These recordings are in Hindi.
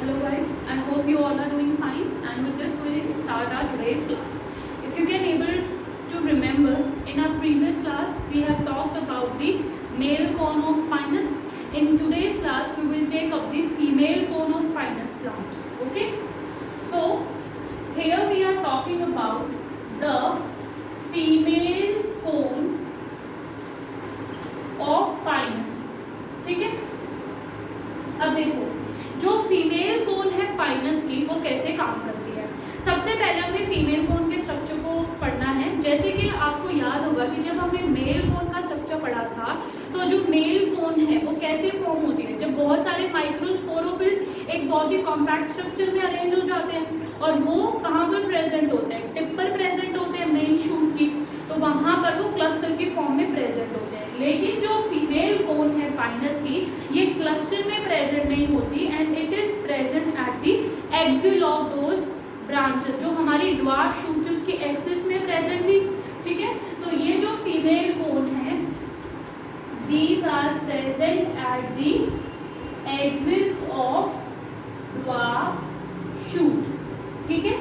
Hello guys, I hope you all are doing fine, and with this we will start our today's class. If you can able to remember, in our previous class we have talked about the male cone of Pinus. In today's class we will take up the female cone of Pinus plant. Okay, so here we are talking about the female cone of Pinus. ठीक है, अब देखो जो फीमेल कोन है पाइनस की वो कैसे काम करती है। सबसे पहले हमें फीमेल कोन के स्ट्रक्चर को पढ़ना है। जैसे कि आपको याद होगा कि जब हमने मेल कोन का स्ट्रक्चर पढ़ा था, तो जो मेल कोन है वो कैसे फॉर्म होती है, जब बहुत सारे माइक्रोस्पोरोफिल्स एक बहुत ही कॉम्पैक्ट स्ट्रक्चर में अरेंज हो जाते हैं और वो कहाँ पर प्रेजेंट होते हैं, टिप पर प्रेजेंट होते हैं मेन शूट की, तो वहां पर वो क्लस्टर की फॉर्म में प्रेजेंट होते हैं। लेकिन जो फीमेल कोन है पाइनस की, ये क्लस्टर में प्रेजेंट नहीं होती and it is present at the axil of those branches. जो हमारी ड्वार्फ शूट थी उसकी एक्सिस में प्रेजेंट थी। ठीक है, तो ये जो फीमेल कोन है, these are present at the axis of dwarf shoot. ठीक है,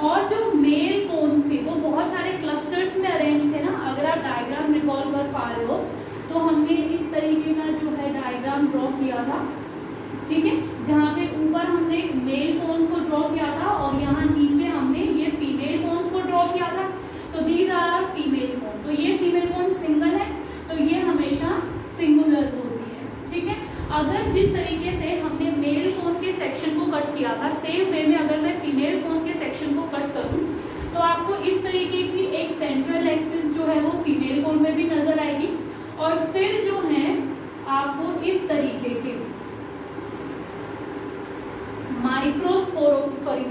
और जो मेल कोन्स थे वो बहुत सारे क्लस्टर्स में अरेंज थे ना। अगर आप डायग्राम रिकॉल कर पा रहे हो तो हमने इस तरीके का जो है डायग्राम ड्रॉ किया था। ठीक है, जहाँ पे ऊपर हमने मेल कोन्स को ड्रॉ किया था और यहाँ नीचे हमने ये फीमेल कोन्स को ड्रॉ किया था। So these are female cone. तो ये फीमेल कोन सिंगल है तो ये हमेशा सिंगुलर होती है। ठीक है, अगर जिस तरीके से हमने मेल कोन के सेक्शन को कट किया था, सेम वे में अगर मैं फीमेल कोन के सेक्शन को कट करूं तो आपको इस तरीके की एक सेंट्रल एक्सिस जो है वो फीमेल कोन में भी नजर आएगी और फिर जो है आपको इस तरीके के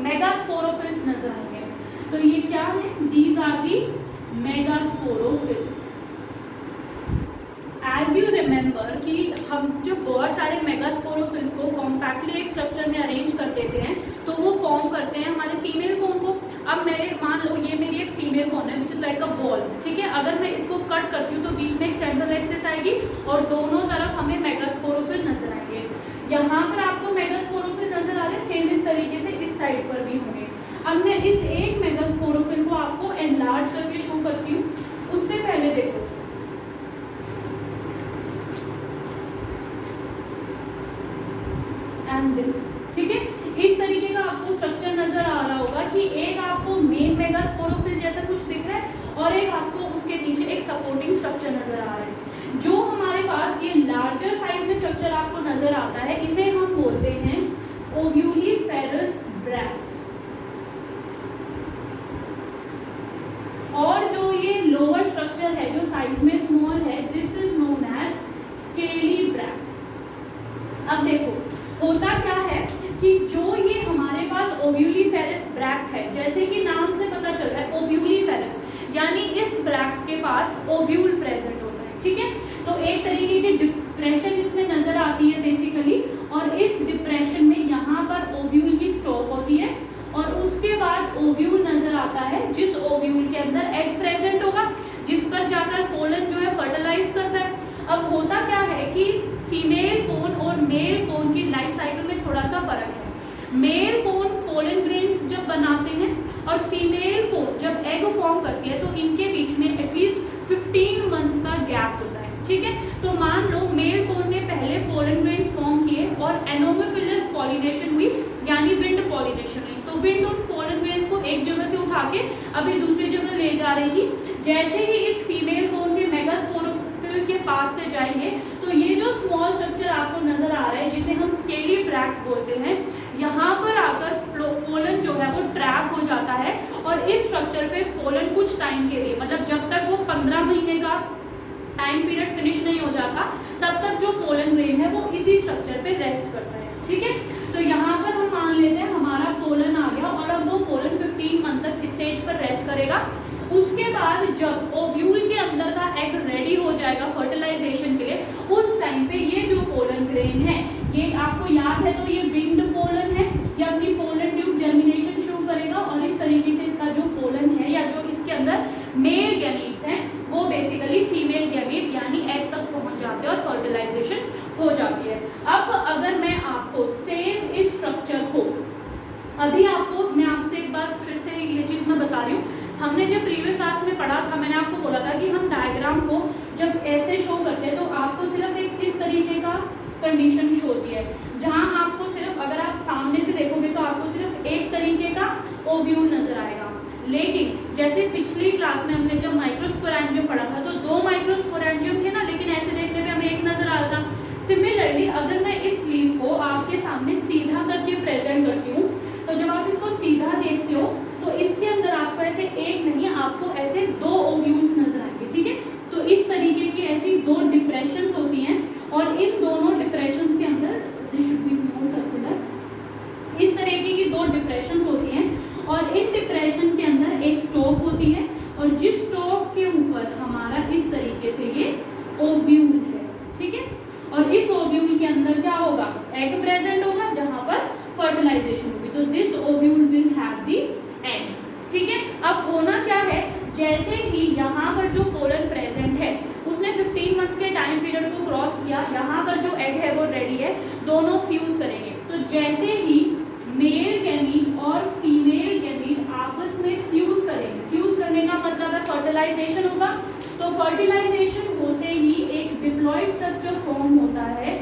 मेगास्पोरोफिल्स नजर आएंगे। तो ये क्या है, these are the megasporophylls. As you remember कि हम जब बहुत सारे मेगास्पोरोफिल्स को कॉम्पैक्टली एक स्ट्रक्चर में अरेंज कर देते हैं तो वो फॉर्म करते हैं हमारे फीमेल कोन को। अब मेरे मान लो ये मेरी एक फीमेल कोन है which is like a ball. ठीक है, अगर मैं इसको कट करती हूँ तो बीच में एक सेंट्रल एक्सिस आएगी और दोनों तरफ हमें मेगास्पोरोफिल नजर आएंगे। यहाँ पर आपको मेगास्पोरोफिल नजर आ रहे हैं, सेम इस तरीके से इस साइड पर भी होंगे। अब मैं इस एक मेगास्पोरोफिल को आपको एनलार्ज करके शो करती हूँ। उससे पहले देखो दिस। ठीक है, इस तरीके का आपको स्ट्रक्चर नजर आ रहा होगा कि एक आपको मेन मेगास्पोरोफिल जैसा कुछ दिख रहा है और एक आपको उसके नीचे एक सपोर्टिंग स्ट्रक्चर नजर आ रहा है। जो हमारे पास ये लार्जर साइज में स्ट्रक्चर आपको नजर आता है इसे हम बोलते हैं ओव्यूलिफेरस ब्रैक्ट। और जो ये लोअर स्ट्रक्चर है जो साइज में स्मॉल है, this is known as scaly bract. अब देखो होता क्या है कि जो ये हमारे पास ओव्यूलिफेरस ब्रैक्ट है, जैसे कि नाम से पता चल रहा है ओव्यूलिफेरस, यानी इस ब्रैक्ट के पास ओव्यूल प्रेजेंट होता है। ठीक है, तो एक तरीके की डिप्रेशन इसमें नजर आती है बेसिकली, और इस डिप्रेशन में यहाँ पर ओव्यूल की स्टॉक होती है और उसके बाद ओव्यूल नजर आता है, जिस ओव्यूल के अंदर एग प्रेजेंट होगा जिस पर जाकर पोलन जो है फर्टिलाइज करता है। अब होता क्या है कि फीमेल कोन और मेल कोन की लाइफ साइकिल में थोड़ा सा फर्क है। मेल कोन पोलन ग्रेन्स जब बनाते हैं और फीमेल कोन जब एग फॉर्म करती है तो इनके बीच में एटलीस्ट 15 मंथ्स का गैप होता है। ठीक है, तो मान लो मेल कोन ने पहले पोलन ग्रेन्स फॉर्म किए और एनोमोफिलस पॉलिनेशन हुई, यानी विंड पॉलिनेशन हुई, तो विंड उन पोलन ग्रेन्स को एक जगह से उठा के अभी दूसरी जगह ले जा रही थी। जैसे ही इस फीमेल कोन के मेगास्पोरोफिल के पास से जाएंगे तो ये जो स्मॉल स्ट्रक्चर आपको नजर आ रहा है जिसे हम स्केली ब्रैक्ट बोलते हैं, यहाँ पर आकर पोलन जो है वो ट्रैप हो जाता है और इस स्ट्रक्चर पे पोलन कुछ टाइम के लिए, मतलब जब तक वो 15 महीने का टाइम पीरियड फिनिश नहीं हो जाता तब तक जो पोलन ग्रेन है वो इसी स्ट्रक्चर पे रेस्ट करता है। ठीक है, तो यहाँ पर हम मान लेते हैं हमारा पोलन आ गया और अब वो पोलन 15 मंथ तक स्टेज पर रेस्ट करेगा। उसके बाद जब ओव्यूल के अंदर का एग रेडी हो जाएगा फर्टिलाइजेशन के लिए, उस टाइम पे ये जो पोलन ग्रेन है, ये आपको याद है तो ये विंग्ड पोलन है, ये अपनी पोलन ट्यूब जर्मिनेशन शुरू करेगा और इस तरीके से इसका जो पोलन है या जो इसके अंदर मेल गैमीट्स हैं वो बेसिकली फीमेल गैमीट यानी एग तक पहुंच जाते हैं और फर्टिलाइजेशन हो जाती है। अब अगर मैं आपको सेम इस स्ट्रक्चर को अभी आपको मैं आपसे एक बार फिर से ये चीज़ मैं बता रही हूँ, हमने जब प्रीवियस क्लास में पढ़ा था, मैंने आपको बोला था कि हम डायग्राम को जब ऐसे शो करते हैं तो आपको सिर्फ एक इस तरीके का कंडीशन शो होती है, जहां आपको सिर्फ अगर आप सामने से देखोगे तो आपको सिर्फ एक तरीके का ओव्यूल नजर आएगा। लेकिन जैसे पिछली क्लास में हमने जब माइक्रोस्पोरेंजियम पढ़ा था तो 2 माइक्रोस्पोरेंजियम थे ना, लेकिन ऐसे देखने पे हमें एक नजर आ रहा था। सिमिलरली अगर मैं इस लीफ को आपके सामने सीधा करके प्रेजेंट करती हूँ तो जब आप इसको सीधा देखते हो तो इसके अंदर आपको ऐसे एक नहीं, आपको ऐसे 2 ओव्यूल्स नजर आएंगे, ठीक है। तो इस तरीके की ऐसी 2 डिप्रेशंस होती हैं और इन दोनों डिप्रेशंस के अंदर this should be more circular, इस तरीके की 2 डिप्रेशंस होती हैं और इन डिप्रेशन के अंदर एक स्टॉक होती है और जिस स्टॉक के ऊपर हमारा इस तरीके से ये ओव्यूल है, ठीक है। और इस ओव्यूल के अंदर क्या होगा, एग प्रेजेंट होगा जहां पर फर्टिलाइजेशन होगी, तो this ovule will have the egg, ठीक है। अब होना क्या है, जैसे ही यहाँ पर जो पोलन प्रेजेंट है उसने 15 मंथ्स के टाइम पीरियड को क्रॉस किया, यहाँ पर जो एग है वो रेडी है, दोनों फ्यूज करेंगे। तो जैसे ही मेल गैमीट और फीमेल गैमीट आपस में फ्यूज करेंगे, फ्यूज करने का मतलब है फर्टिलाइजेशन होगा, तो फर्टिलाइजेशन होते ही एक डिप्लॉइड स्ट्रक्चर फॉर्म होता है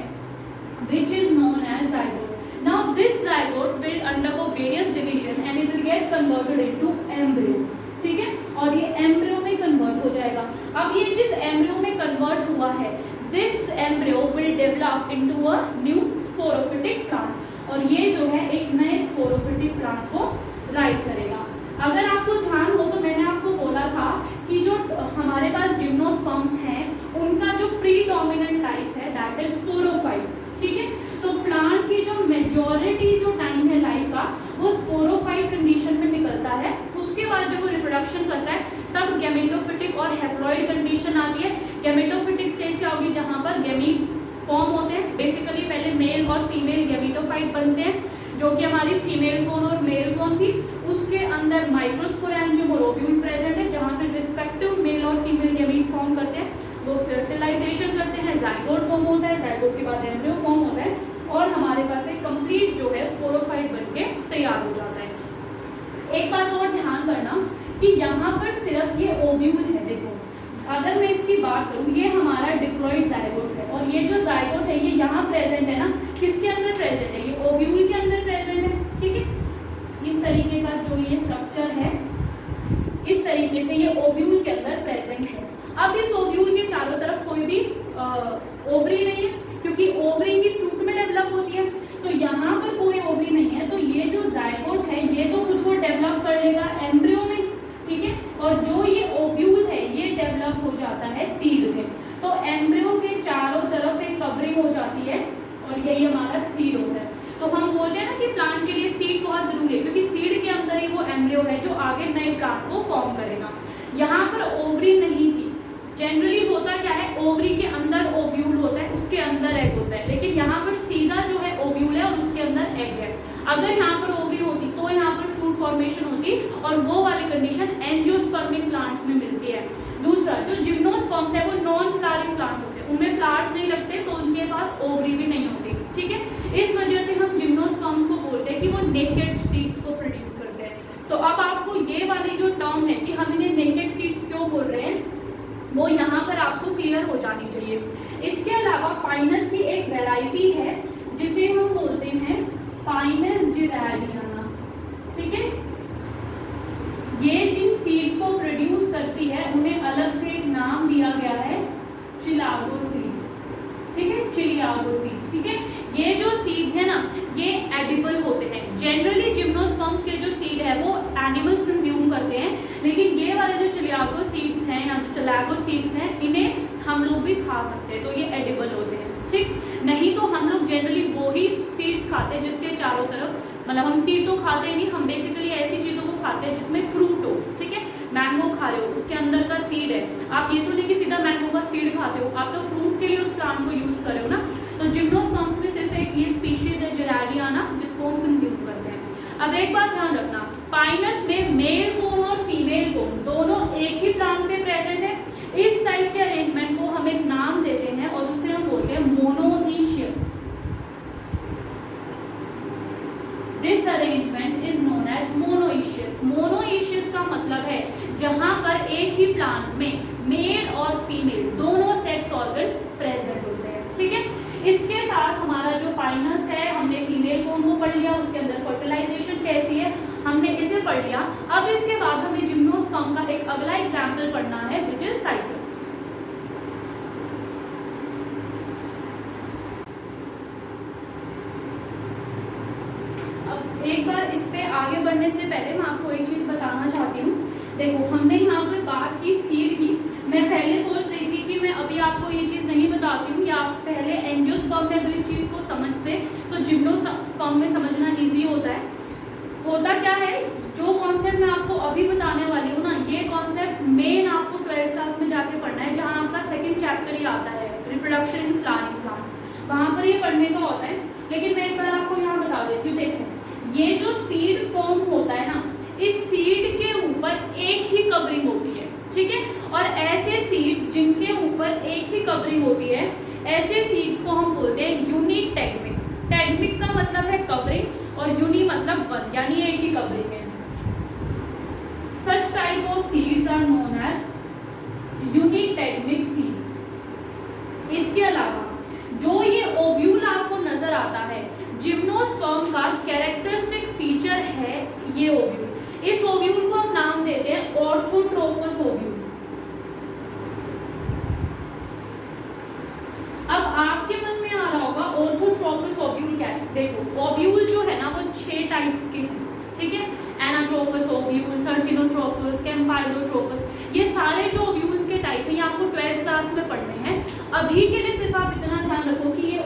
which is known as zygote. Now this zygote will undergo various division and it will get converted into embryo, ठीक है, और ये एम्ब्रियो में कन्वर्ट हो जाएगा। अब ये जिस एम्ब्रियो में कन्वर्ट हुआ है, this embryo will develop into a new sporophytic plant, और ये जो है एक नए स्पोरोफिटिक प्लांट को राइज करेगा। अगर आपको ध्यान हो तो मैंने आपको बोला था कि जो हमारे पास जिम्नोस्पर्म्स हैं उनका जो प्रीडोमिनेंट टाइप है दैट इज स्पोरोफाइट, ठीक है। तो प्लांट की जो मेजॉरिटी जो टाइम है लाइफ का वो स्पोरोफाइट कंडीशन में निकलता है, उसके बाद जब वो रिप्रोडक्शन करता है तब गैमेटोफिटिक और हैप्लॉइड कंडीशन आती है। गैमेटोफिटिक स्टेज क्या होगी, जहां पर गैमीट्स फॉर्म होते हैं, बेसिकली पहले मेल और फीमेल गैमेटोफाइट बनते हैं, जो कि हमारी फीमेल कोन और मेल कोन थी, उसके अंदर माइक्रोस्पोरेंजियम और ओव्यूल प्रेजेंट है, जहां पे रिस्पेक्टिव मेल और फीमेल गैमीट्स फॉर्म करते हैं, वो फर्टिलाइजेशन करते हैं, जाइगोट फॉर्म होता है, जाइगोट के बाद एम्ब्रियो फॉर्म होता है और हमारे पास एक कंप्लीट जो है स्पोरोफाइट बनके तैयार हो जाता है। एक बात और ध्यान करना कि यहाँ पर सिर्फ ये ओव्यूल है, देखो अगर मैं इसकी बात करूँ, ये हमारा डिप्लॉइड जाइगोट है और ये जो जाइगोट है ये यहाँ प्रेजेंट है ना, किसके अंदर प्रेजेंट है, ये ओव्यूल के अंदर प्रेजेंट है, ठीक है। इस तरीके का जो ये स्ट्रक्चर है, इस तरीके से ये ओव्यूल के अंदर प्रेजेंट है। अब इस ओव्यूल के चारों तरफ कोई भी ओवरी नहीं है, क्योंकि ओवरी ही फ्रूट में डेवलप होती है, तो यहाँ पर कोई ओवरी नहीं है, तो ये जो जाइगोट है ये तो खुद को डेवलप कर लेगा एम्ब्रियो में, ठीक है, और जो ये ओव्यूल है ये डेवलप हो जाता है सीड में। तो एम्ब्रियो के चारों तरफ एक कवरिंग हो जाती है और यही हमारा सीड होता है। तो हम बोलते हैं ना कि प्लांट के लिए सीड बहुत जरूरी है, क्योंकि सीड के अंदर ही वो एम्ब्रियो है जो आगे नए प्लांट को फॉर्म करेगा। यहाँ पर ओवरी नहीं थी, जनरली होता क्या है, ओवरी के अंदर ओव्यूल होता है, उसके अंदर एग होता है, लेकिन यहाँ पर सीधा जो है ओव्यूल है और उसके अंदर एग है। अगर यहाँ पर ओवरी होती तो यहाँ पर फ्रूट फॉर्मेशन होती और वो वाली कंडीशन एंजियोस्पर्मिक प्लांट्स में मिलती है। दूसरा जो जिम्नोस्पर्म्स है वो नॉन फ्लावरिंग प्लांट्स होते हैं, उनमें फ्लावर्स नहीं लगते, तो उनके पास ओवरी भी नहीं होती, ठीक है। इस वजह से हम जिम्नोस्पर्म्स को बोलते हैं कि वो नेकेड सीड्स को प्रोड्यूस करते हैं। तो अब आपको ये वाली जो टर्म है कि हम इन्हें नेकेड सीड्स क्यों बोल रहे हैं, वो यहाँ पर आपको क्लियर हो जानी चाहिए। इसके अलावा पाइनस की एक वैरायटी है जिसे हम बोलते हैं पाइनस जिरैडियाना, ठीक है। ये जिन सीड्स को प्रोड्यूस करती है उन्हें अलग से एक नाम दिया गया है चिलागो सीड्स, ठीक है, चिलियागो सीड्स, ठीक है। ये जो सीड्स है ना ये एडिबल होते हैं। जनरली जिम्नोस्पर्म्स के जो सीड है वो एनिमल्स कंज्यूम करते हैं, लेकिन ये वाले जो चिलियागो सीड्स हैं या जो चिलागो सीड्स हैं इन्हें हम लोग भी खा सकते हैं, तो ये एडिबल होते हैं, ठीक। नहीं तो हम लोग जनरली वो ही सीड्स खाते हैं जिसके चारों तरफ, मतलब हम सीड तो खाते ही नहीं, हम बेसिकली ऐसी चीज़ों को खाते हैं जिसमें फ्रूट हो, ठीक है। मैंगो खा रहे हो, उसके अंदर का सीड है, आप ये तो नहीं कि सीधा मैंगो का सीड खाते हो, आप तो फ्रूट के लिए उस प्लांट को यूज कर रहे हो ना। तो जिम्नोस्पर्म्स में सिर्फ एक ये स्पीशीज है जिरैडियाना जिसको हम कंज्यूम करते हैं। अब एक बात ध्यान रखना, पाइनस में मेल कोन और फीमेल कोन दोनों एक ही प्लांट पे प्रेजेंट है। इस टाइप के अरेंजमेंट को हम एक नाम देते हैं और उसे हम बोलते हैं monoecious. This arrangement is he plant में मेल और फीमेल दोनों सेक्स ऑर्गन्स प्रेजेंट होते हैं, ठीक है। इसके साथ हमारा जो पाइनस है, हमने फीमेल कोन को पढ़ लिया, उसके अंदर फर्टिलाइजेशन कैसी है हमने इसे पढ़ लिया। अब इसके बाद हमें जिम्नोस्पर्म का एक अगला एग्जाम्पल पढ़ना है विच इज साइकस। अब एक बार इस पे आगे बढ़ने से पहले मैं आपको एक चीज बताना चाहती हूँ। देखो हमने यहाँ पर बात की सीड की, मैं पहले सोच रही थी कि मैं अभी आपको ये चीज नहीं बताती हूँ, या आप पहले एंजियोस्पर्म में अगर इस चीज को समझते तो जिम्नोस्पर्म में समझना इजी होता है। होता क्या है, जो कॉन्सेप्ट मैं आपको अभी बताने वाली हूँ ना, ये कॉन्सेप्ट मेन आपको 12th क्लास में जाके पढ़ना है, जहाँ आपका सेकंड चैप्टर ही आता है रिप्रोडक्शन इन फ्लावरिंग प्लांट्स, वहाँ पर ये पढ़ने का होता है। लेकिन मैं एक बार आपको यहाँ बता देती हूँ। देखो ये जो सीड फॉर्म होता है ना, इस सीड के ऊपर एक ही कवरिंग होती है, ठीक है। और ऐसे सीड्स जिनके ऊपर एक ही कवरिंग होती है, ऐसे सीड्स को हम बोलते हैं यूनिटेगमिक। टेगमिक का मतलब है कवरिंग और यूनि मतलब वन, यानी एक ही कवरिंग है। Such type of seeds are known as unitegmic seeds. इसके अलावा जो ये ओव्यूल आपको नजर आता है, जिम्नोस्पर्म का कैरेक्टरिस्टिक फीचर है ये ओव्यूल। इस ओव्यूल को हम नाम देते हैं ऑर्थोट्रोपस ओव्यूल। अब आपके मन में आ रहा होगा ऑर्थोट्रोपस ओव्यूल क्या है। देखो ओव्यूल जो है ना वो 6 टाइप्स के हैं, ठीक है। एनाट्रोपस ओव्यूल, सर्सिनोट्रोपस, कैम्पाइलोट्रोपस, ये सारे जो ओव्यूल्स के टाइप हैं ये आपको 12th क्लास में पढ़ने हैं। अभी के लिए सिर्फ आप इतना ध्यान रखो कि ये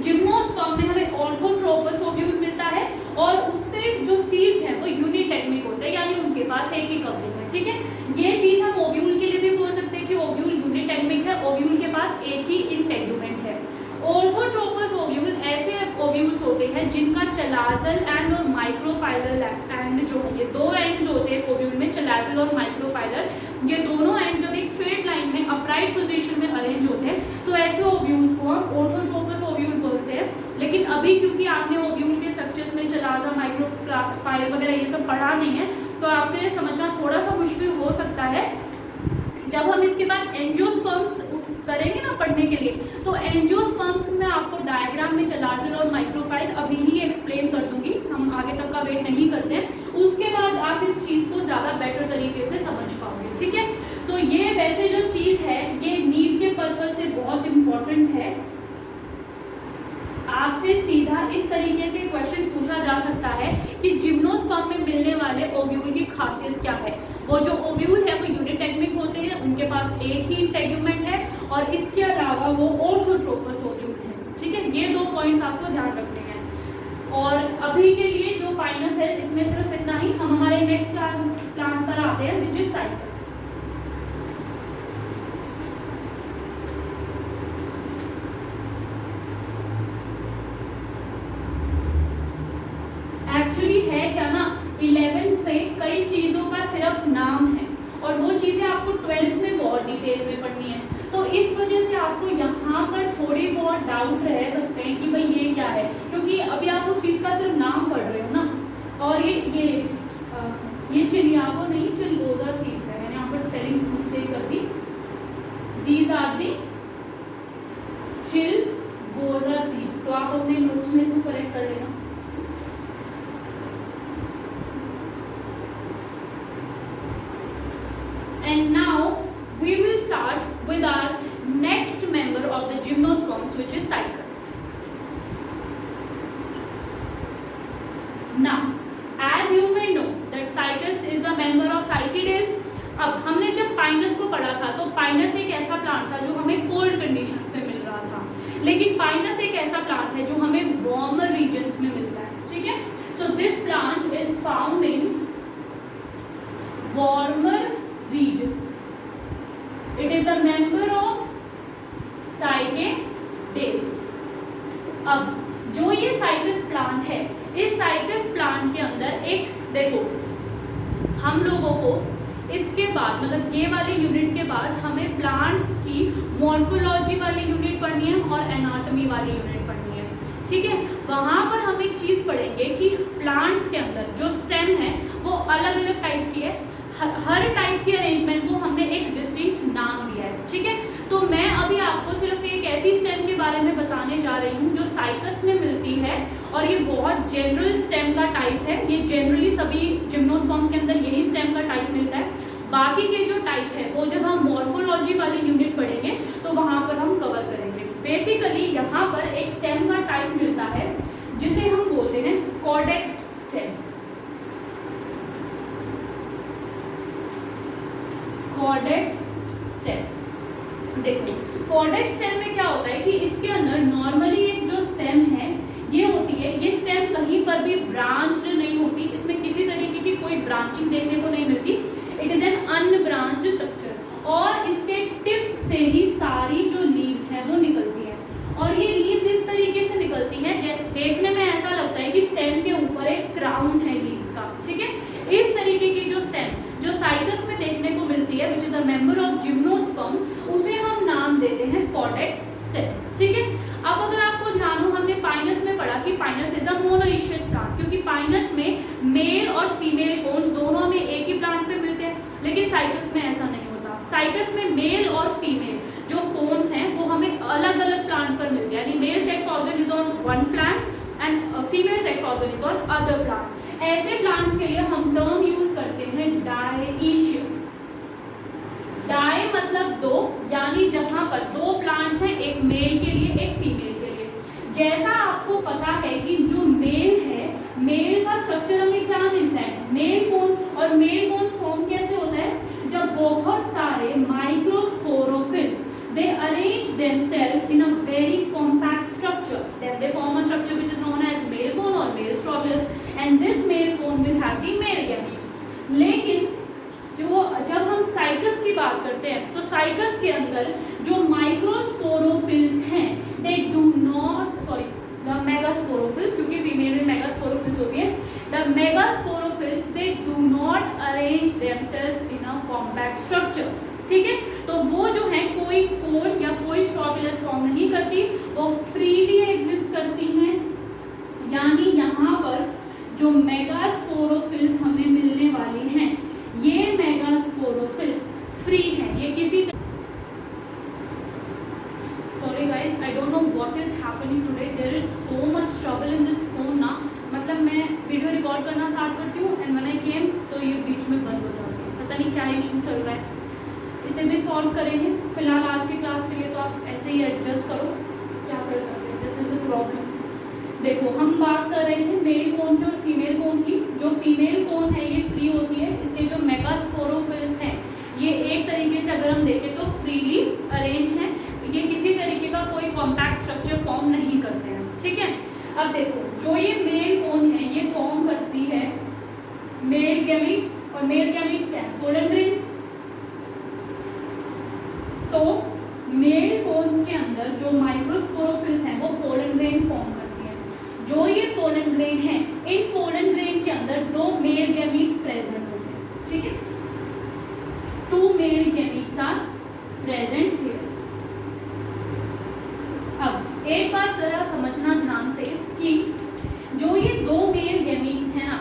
जिम्नोस्पर्म में हमें ऑर्थोट्रोपस ओव्यूल मिलता है और उसपे जो सीड्स हैं वो यूनिटेगमिक होते हैं, यानी उनके पास एक ही कवरिंग है, ठीक है। ये चीज हम ओव्यूल के लिए भी बोल सकते हैं कि ओव्यूल यूनिटेगमिक है, ओव्यूल के पास एक ही इंटेगुमेंट है। ऑर्थोट्रोपस ओव्यूल ऐसे ओव्यूल्स होते हैं जिनका चलाजल एंड और माइक्रोपाइलर एंड जो है, ये दो एंड्स होते हैं ओव्यूल में, चलाजल और माइक्रोपाइलर, ये दोनों एंड जब एक स्ट्रेट लाइन में अपराइट पोजीशन में अरेंज होते हैं तो ऐसे ओव्यूल्स को हम ऑर्थोट्रोपस ओव्यूल बोलते हैं। लेकिन अभी क्योंकि आपने ओव्यूल के स्ट्रक्चर्स में चलाजा, माइक्रोपाइलर वगैरह ये सब पढ़ा नहीं है, तो आपके लिए समझना थोड़ा सा मुश्किल हो सकता है। जब हम इसके बाद एंजियोस्पर्म्स करेंगे ना पढ़ने के लिए, तो एंजियोस्पर्म्स में आपको डायग्राम में चलाजल और माइक्रोपाइल अभी ही एक्सप्लेन कर दूंगी, हम आगे तक का वेट नहीं करते हैं। उसके बाद आप इस चीज को ज्यादा बेटर तरीके से समझ पाओगे, ठीक है। तो ये वैसे जो चीज है ये नीट के पर्पज से बहुत इंपॉर्टेंट है। आपसे सीधा इस तरीके से क्वेश्चन पूछा जा सकता है कि जिम्नोस्पर्म में मिलने वाले ओव्यूल की खासियत क्या है। वो जो ओव्यूल है वो यूनिटेगमिक होते हैं, उनके पास एक ही इंटेगुमेंट है और इसके अलावा वो ऑर्थोट्रोपस ओव्यूल है, ठीक है। ये 2 पॉइंट्स आपको ध्यान रखने हैं। और अभी के लिए जो पाइनस है इसमें सिर्फ इतना ही। हम हमारे नेक्स्ट प्लांट पर आते हैं विच इज साइकस। एक्चुअली है क्या ना, 11th में कई चीजों का सिर्फ नाम है और वो चीजें आपको 12th में बहुत डिटेल में पढ़नी है, तो इस वजह से आपको यहाँ पर थोड़ी बहुत डाउट रह सकते हैं कि भाई ये क्या है, क्योंकि अभी आप उस चीज का सिर्फ नाम पढ़ रहे हो ना। और ये चिलियागो नहीं, चिलगोजा सीड्स है, मैंने यहाँ पर स्पेलिंग मिस्टेक कर दी। दीज आर दी चिलगोजा सीड्स, तो आप अपने नोट्स में से करेक्ट कर लेना। And now we will start with our next member of the gymnosperms, which is Cycas. Now, as you may know that Cycas is a member of Cycadales. अब हमने जब पाइनस को पढ़ा था तो पाइनस एक ऐसा प्लांट था जो हमें कोल्ड कंडीशंस में मिल रहा था, लेकिन पाइनस एक ऐसा प्लांट है जो हमें वार्मर रीजन्स में मिलता है, ठीक है। So this plant is found in warmer regions. It is a member of Cycadales. अब जो ये साइकस प्लांट है, इस साइकस प्लांट के अंदर एक देखो, हम लोगों को इसके बाद मतलब ये वाली यूनिट के बाद हमें प्लांट की मॉर्फोलॉजी वाली यूनिट पढ़नी है और एनाटॉमी वाली यूनिट पढ़नी है, ठीक है। वहाँ पर हम एक चीज़ पढ़ेंगे कि प्लांट्स के अंदर जो स्टेम है वो अलग अलग टाइप की है। हर टाइप की अरेंजमेंट को हमने एक डिस्टिंक्ट नाम दिया है, ठीक है। तो मैं अभी आपको सिर्फ एक ऐसी स्टेम के बारे में बताने जा रही हूँ जो साइकस में मिलती है, और ये बहुत जनरल स्टेम का टाइप है। ये जनरली सभी जिम्नोस्पर्म्स के अंदर यही स्टेम का टाइप मिलता है। बाकी के जो टाइप है वो जब हम मॉर्फोलॉजी वाली यूनिट पढ़ेंगे तो वहाँ पर हम कवर करेंगे। बेसिकली यहाँ पर एक स्टेम का टाइप मिलता है जिसे हम बोलते हैं कॉर्डेक्स स्टेम। कॉर्डेक्स स्टेम, देखो कॉर्डेक्स स्टेम में क्या होता है कि इसके अंदर नॉर्मली एक जो स्टेम है ये होती है, ये स्टेम कहीं पर भी ब्रांच्ड नहीं होती, इसमें किसी तरीके की कोई ब्रांचिंग देखने को नहीं मिलती। It is an unbranched structure, और इसके टिप से ही सारी जो लीव्स हैं वो निकलती है, और ये लीव्स इस तरीके से निकलती हैं देखने में ऐसा लगता है कि स्टेम के ऊपर एक क्राउन है लीव्स का, ठीक है। इस तरीके की जो स्टेम जो साइकस में देखने को मिलती है which is a member of gymnosperm, उसे हम नाम देते हैं कॉर्डेक्स स्टेम, ठीक है। अब अगर आपको ध्यान हो, हमने पाइनस में पढ़ा कि Pinus is a monoecious plant, क्योंकि पाइनस में मेल और फीमेल कोन्स दोनों हमें एक ही प्लांट पे मिलते हैं, लेकिन साइकस में ऐसा नहीं होता। साइकस में मेल और फीमेल जो कोन्स हैं वो हमें अलग अलग प्लांट पर मिलते हैं, यानी male sex organ is on one plant and female sex organ is on other plant. ऐसे प्लांट्स के लिए हम टर्म यूज करते हैं डायईशियस। डाई मतलब दो, यानी जहां पर दो प्लांट्स हैं, एक मेल के लिए एक फीमेल के लिए। जैसा आपको पता है कि जो मेल है, मेल का स्ट्रक्चर हमें क्या मिलता है, मेल कोन, और मेल कोन फॉर्म कैसे होता है, जब बहुत सारे microsporophylls they arrange themselves in a very compact structure, then they form a structure which is known as male cone or male stropulus, and this male cone will have the male gamete. लेकिन जब हम साइकस की बात करते हैं तो साइकस के अंदर जो माइक्रोस्पोरोफिल्स हैं they do not, sorry, the megasporophils, क्योंकि फीमेल में मेगास्पोरोफिल्स होती है, the megasporophils they do not arrange themselves in a compact structure, ठीक है। तो वो जो है कोई कोन या कोई स्ट्रोबिलस फॉर्म नहीं करती, वो फ्रीली एग्जिस्ट करती हैं, यानी यहाँ पर जो मेगास्पोरोफिल्स हमें मिलने वाली हैं, ये मेगास्पोरोफिल्स फ्री हैं, ये किसी sorry guys, I don't know what is happening today, there is so much trouble in this phone ना, मतलब मैं वीडियो रिकॉर्ड करना स्टार्ट करती हूँ एंड व्हेन आई केम तो ये बीच में बंद हो जाती है, पता नहीं क्या इशू चल रहा है। इसे भी सॉल्व करेंगे। फिलहाल आज की क्लास के लिए तो आप ऐसे ही एडजस्ट करो, क्या कर सकते हैं, दिस इज द प्रॉब्लम। देखो हम बात कर रहे थे मेल कोन की और फीमेल कोन की। जो फीमेल कोन है ये फ्री होती है, इसके जो मेगास्पोरोफिल्स हैं ये एक तरीके से अगर हम देखें तो फ्रीली अरेंज हैं, ये किसी तरीके का कोई कॉम्पैक्ट स्ट्रक्चर फॉर्म नहीं करते हैं, ठीक है। अब देखो जो ये मेल कोन है ये फॉर्म करती है मेल गैमीट्स, और मेल गैमीट्स क्या है, पोलन ग्रेन। तो मेल कोन्स के अंदर जो माइक्रोस्पोरोफिल्स हैं वो पोलन ग्रेन फॉर्म करती हैं। जो ये पोलन ग्रेन है, इन पोलन ग्रेन के अंदर दो मेल गैमीट्स प्रेजेंट होते हैं, ठीक है, 2 male gametes are present here. अब एक बात जरा समझना ध्यान से कि जो ये 2 मेल गैमीट्स है ना,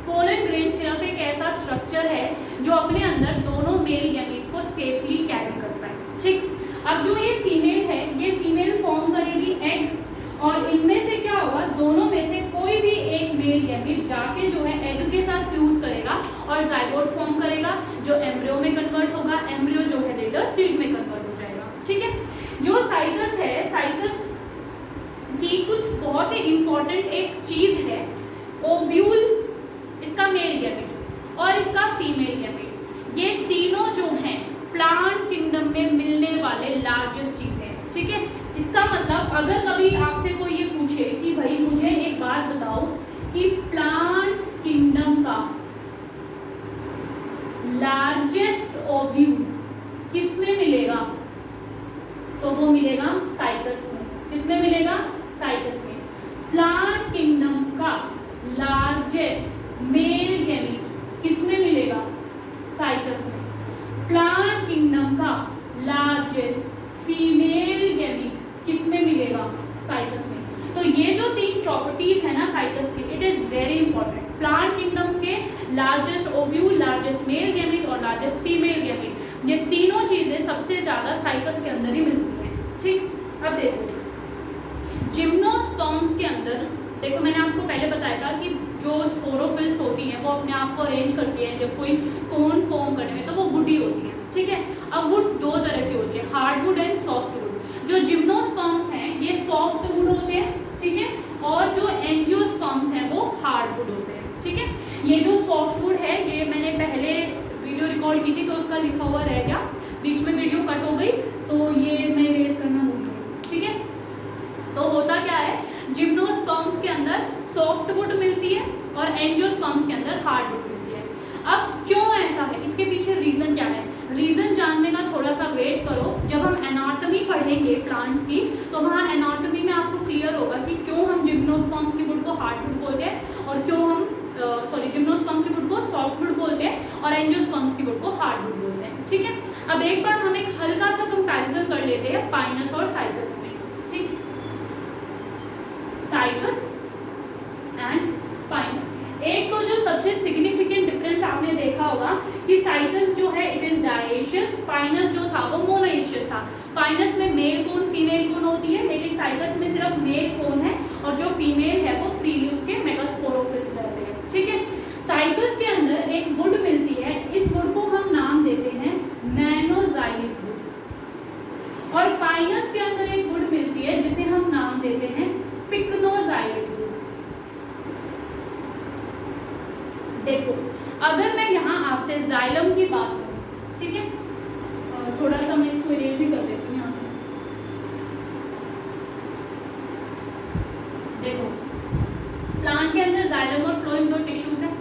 पोलन ग्रेन सिर्फ एक ऐसा स्ट्रक्चर है जो अपने अंदर दोनों मेल गैमीट्स को सेफली कैरी करता है, ठीक। अब जो ये फीमेल है, ये फीमेल फॉर्म करेगी एग, और इनमें से क्या होगा, दोनों में से कोई भी एक मेल गैमीट जाके जो है एग के साथ फ्यूज करेगा और जाइगोट फॉर्म करेगा, जो एम्ब्रियो में कन्वर्ट होगा, एम्ब्रियो जो है लेटर सीड में कन्वर्ट हो जाएगा, ठीक है। जो साइकस है, साइकस की कुछ बहुत ही इंपॉर्टेंट एक चीज है, ओव्यूल, इसका मेल गैमीट और इसका फीमेल गैमीट, ये तीनों जो हैं प्लांट किंगडम में मिलने वाले लार्जेस्ट चीजें हैं, ठीक है। इसका मतलब अगर कभी आपसे कोई ये पूछे कि भाई मुझे एक बात बताओ कि प्लांट किंगडम का लार्जेस्ट ओव्यूल किसमें मिलेगा, तो वो मिलेगा साइकस में। किसमें मिलेगा, साइकस में। प्लांट किंगडम का लार्जेस्ट मेल गैमीट किसमें मिलेगा, साइकस में। प्लांट किंगडम का लार्जेस्ट फीमेल गैमीट किसमें मिलेगा, साइकस में। तो ये जो 3 प्रॉपर्टीज है ना साइकस की, it is very important. Plant kingdom के largest ovule, largest male gamete और लार्जेस्ट फीमेल गैमेट, ये तीनों चीजें सबसे ज्यादा साइकस के अंदर ही मिलती हैं। ठीक, अब देखो जिम्नोस्पर्म्स के अंदर, देखो मैंने आपको पहले बताया था कि जो स्पोरोफिल्स होती हैं वो अपने आप को अरेंज करती हैं जब कोई कोन फॉर्म करने में, तो वो वुडी होती है। ठीक है, अब वुड्स दो तरह की होती है, हार्डवुड एंड सॉफ्टवुड। जो जिम्नोस्पर्म्स हैं ये सॉफ्टवुड होते हैं, ठीक है, और जो एंजियोस्पर्म्स हैं वो हार्डवुड होते हैं। ठीक है, ये जो सॉफ्टवुड है ये मैंने पहले वीडियो रिकॉर्ड की थी तो उसका लिखा हुआ रह गया, बीच में वीडियो कट हो गई तो ये मैं इरेज करना भूल गई। ठीक है, तो होता क्या है, जिम्नोस्पर्म्स के अंदर सॉफ्टवुड मिलती है और एंजियोस्पर्म्स के अंदर हार्डवुड मिलती है। अब क्यों ऐसा है, इसके पीछे रीजन क्या है, रीजन जानने का थोड़ा सा वेट करो, जब हम एनाटॉमी पढ़ेंगे प्लांट्स की तो वहाँ एनाटॉमी में आपको क्लियर होगा कि क्यों हम जिम्नोस्पर्म्स की वुड को हार्डवुड बोलते हैं और क्यों हम जिम्नोस्पर्म की वुड को सॉफ्टवुड बोलते हैं और एंजियोस्पर्म्स की वुड को हार्डवुड बोलते हैं। ठीक है, अब एक बार हम एक हल्का सा कंपैरिजन कर लेते हैं पाइनस और साइकस में। ठीक, साइकस एंड पाइनस, एक तो जो सबसे सिग्निफिकेंट डिफरेंस आपने देखा होगा कि साइकस जो है इट इज डायेशियस, पाइनस जो था वो मोनोएशियस था। पाइनस में मेल कोन फीमेल कोन होती है, लेकिन साइकस में सिर्फ मेल कोन है और जो फीमेल है वो फ्रीली उसके मेगास्पोरोफिल्स रहते हैं। ठीक है, साइकस के अंदर एक वुड मिलती है, इस वुड को हम नाम देते हैं मैनोजाइलिक वुड, और पाइनस के अंदर एक वुड मिलती है जिसे हम नाम देते हैं पिक्नोजाइलिक वुड। देखो अगर मैं यहाँ आपसे जाइलम की बात करूँ, ठीक है, थोड़ा सा मैं इसको इरेज ही कर देती हूँ यहाँ से। देखो प्लांट के अंदर जाइलम और फ्लोएम दो टिश्यूज है।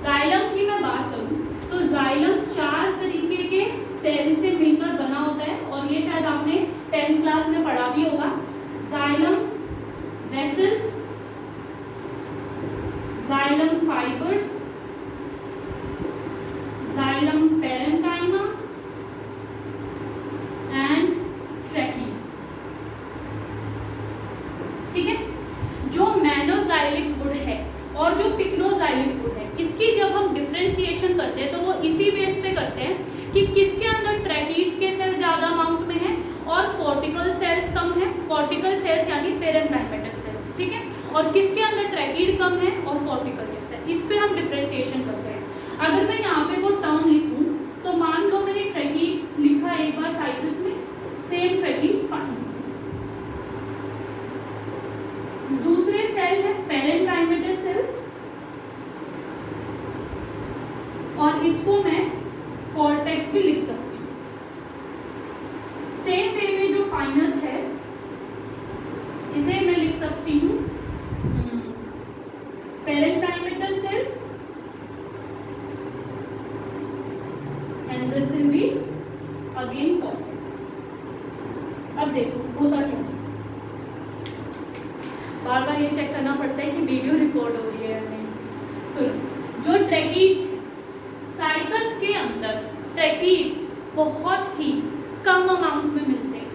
जाइलम की मैं बात करूँ तो जाइलम 4 तरीके के सेल से मिलकर बना होता है और ये शायद आपने 10th क्लास में पढ़ा भी होगा। Xylem vessels, xylem fibres, xylem parenchyma and tracheids. ठीक है, जो मैनोजाइलिक वुड है और जो पिक्नोजाइलिक वुड है, इसकी जब हम डिफरेंशिएशन करते हैं तो वो इसी बेस पे करते हैं कि किसके अंदर ट्रैकीड्स के सेल ज्यादा अमाउंट में है और कॉर्टिकल सेल्स कम है, कॉर्टिकल सेल्स यानी पेरेन्काइमेटिक सेल्स। ठीक है, और किसके अंदर ट्रैकीड कम है और कॉर्टिकल सेल्स, इस पे हम डिफरेंशिएशन करते हैं। अगर मैं यहाँ पे वो टर्म लिखूं तो मान लो मैंने ट्रैकीड्स लिखा एक बार साइकस में, सेम ट्रैकीड्स पाइनस में। दूसरे सेल है पेरेन्काइमेटस सेल्स और इसको मैं कॉर्टेक्स भी लिख सकती हूँ। सेम वे में जो पाइनस है इसे मैं लिख सकती हूँ पेरेन्काइमेटस sales and this will be again cortex। अब देखो होता क्या है, बार बार ये चेक करना पड़ता है कि वीडियो रिकॉर्ड हो रही है या नहीं। सुनो, जो ट्रैकीड्स साइकस के अंदर ट्रैकीड्स बहुत ही कम अमाउंट में मिलते हैं।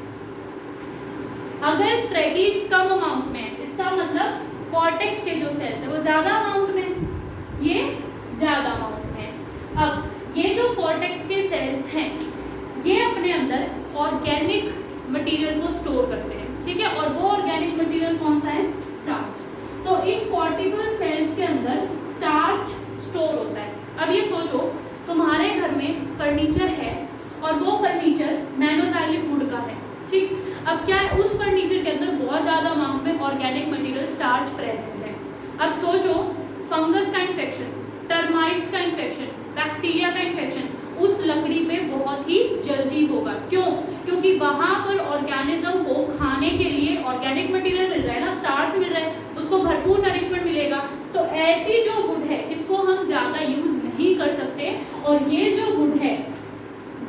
अगर ट्रैकीड्स कम अमाउंट में है इसका मतलब कॉर्टेक्स के जो सेल्स है वो ज्यादा अमाउंट में, ये ज्यादा अमाउंट में। अब ये जो कॉर्टेक्स के सेल्स हैं ये अपने अंदर ऑर्गेनिक मटेरियल को स्टोर करते हैं। ठीक है, और वो ऑर्गेनिक मटेरियल कौन सा है, स्टार्च। तो इन कॉर्टिकल सेल्स के अंदर स्टार्च स्टोर होता है। अब ये सोचो तुम्हारे घर में फर्नीचर है और वो फर्नीचर मैनोजाइलिक वुड का है। ठीक, अब क्या है, उस फर्नीचर के अंदर बहुत ज़्यादा अमाउंट में ऑर्गेनिक मटेरियल स्टार्च प्रेजेंट है। अब सोचो फंगस का इन्फेक्शन, टर्माइट्स का इन्फेक्शन, बैक्टीरिया का इन्फेक्शन उस लकड़ी पे बहुत ही जल्दी होगा। क्यों? क्योंकि वहां पर ऑर्गेनिज्म को खाने के लिए ऑर्गेनिक मटेरियल मिल रहा है ना, स्टार्च मिल रहा है, उसको भरपूर नरिशमेंट मिलेगा। तो ऐसी जो वुड है इसको हम ज़्यादा यूज नहीं कर सकते और ये जो वुड है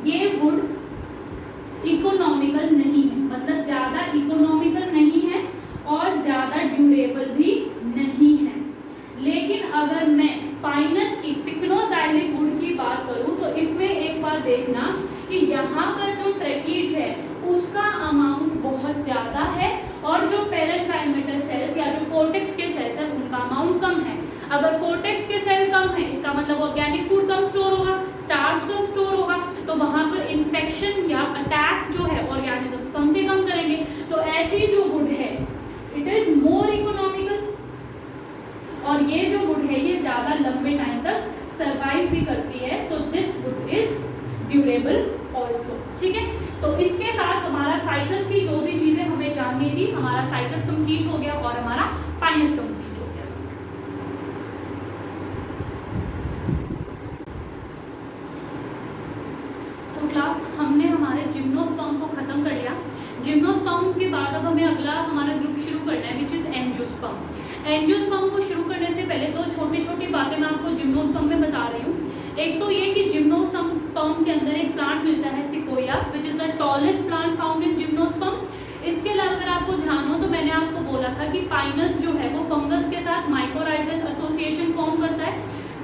ये वुड इकोनॉमिकल नहीं है, मतलब ज़्यादा इकोनॉमिकल नहीं है और ज़्यादा ड्यूरेबल भी नहीं है। लेकिन अगर मैं पाइनस की पिक्नोजाइलिक वुड की बात करूं तो इसमें एक बार देखना कि यहाँ पर जो ट्रैकीड्स है उसका अमाउंट बहुत ज़्यादा है और जो पेरेन्काइमेटस सेल्स या जो कॉर्टेक्स के अगर कोर्टेक्स के सेल कम है इसका मतलब ऑर्गेनिक फूड कम स्टोर होगा, स्टार्च कम स्टोर होगा, तो वहां पर इन्फेक्शन या अटैक जो है ऑर्गेनिजम्स कम से कम करेंगे। तो ऐसी जो वुड है इट इज मोर इकोनॉमिकल, और ये जो वुड है ये ज्यादा लंबे टाइम तक सर्वाइव भी करती है। So this would is durable also. ठीक है, तो इसके साथ हमारा साइकस की जो भी चीजें हमें जाननी थी, हमारा साइकस कंप्लीट हो गया और हमारा पाइनस कंप्लीट हो गया। तो क्लास हमने हमारे जिम्नोस्पर्म को खत्म कर लिया। जिम्नोस्पर्म के बाद अब हमें अगला हमारा ग्रुप शुरू करना है विच इज एंजियोस्पर्म। एंजियोस्पर्म को शुरू करने से पहले दो छोटी छोटी बातें मैं आपको जिम्नोस्पर्म में बता रही हूँ। एक तो ये कि जिम्नोस्पर्म के अंदर एक प्लांट मिलता है sequoia which is the tallest plant found in gymnosperm. इसके अलावा अगर आपको ध्यान हो तो मैंने आपको बोला था कि पाइनस जो है वो फंगस के साथ माइकोराइजल एसोसिएशन फॉर्म करता है।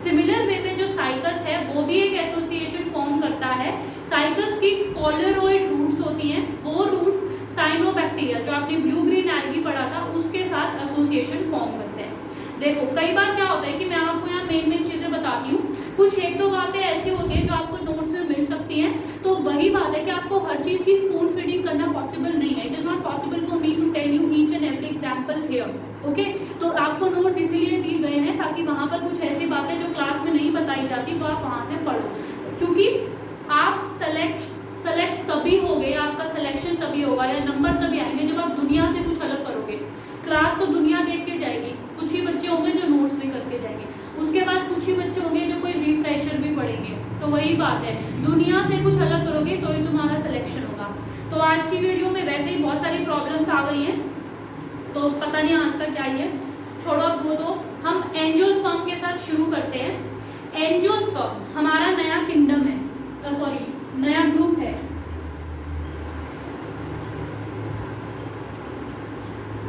सिमिलर वे में जो साइकस है वो भी एक एसोसिएशन फॉर्म करता है। साइकस की कॉलरॉइड रूट्स होती हैं, वो रूट्स साइनोबैक्टीरिया जो आपने ब्लू ग्रीन एल्गी पढ़ा था उसके साथ एसोसिएशन फॉर्म करते हैं। देखो कई बार क्या होता है कि मैं आपको यहाँ मेन चीजें बताती हूँ, कुछ एक दो बातें ऐसी होती है जो आपको नोट्स में मिल सकती हैं। तो वही बात है कि आपको हर चीज की स्पून फीडिंग करना पॉसिबल नहीं है। It is not possible for me to tell you each and every example here. Okay, तो आपको नोट्स इसीलिए दिए गए हैं ताकि वहां पर कुछ ऐसी बातें जो क्लास में नहीं बताई जाती वो आप वहां से पढ़ो, क्योंकि आप सेलेक्ट तभी होगे, आपका सिलेक्शन तभी होगा या नंबर तभी आएंगे जब आप दुनिया से कुछ अलग करोगे। क्लास तो दुनिया देख के जाएगी, कुछ ही बच्चे होंगे जो नोट्स भी करके जाएंगे, उसके बाद कुछ ही बच्चे होंगे जो कोई रिफ्रेशर भी पढ़ेंगे। तो वही बात है, दुनिया से कुछ अलग करोगे तो ही तुम्हारा सिलेक्शन होगा। तो आज की वीडियो में वैसे ही बहुत सारी प्रॉब्लम्स आ गई हैं, तो पता नहीं आज का क्या ही है, छोड़ो अब वो। तो हम एंजियोस्पर्म के साथ शुरू करते हैं। एंजियोस्पर्म हमारा नया किंगडम है, सॉरी नया ग्रुप है।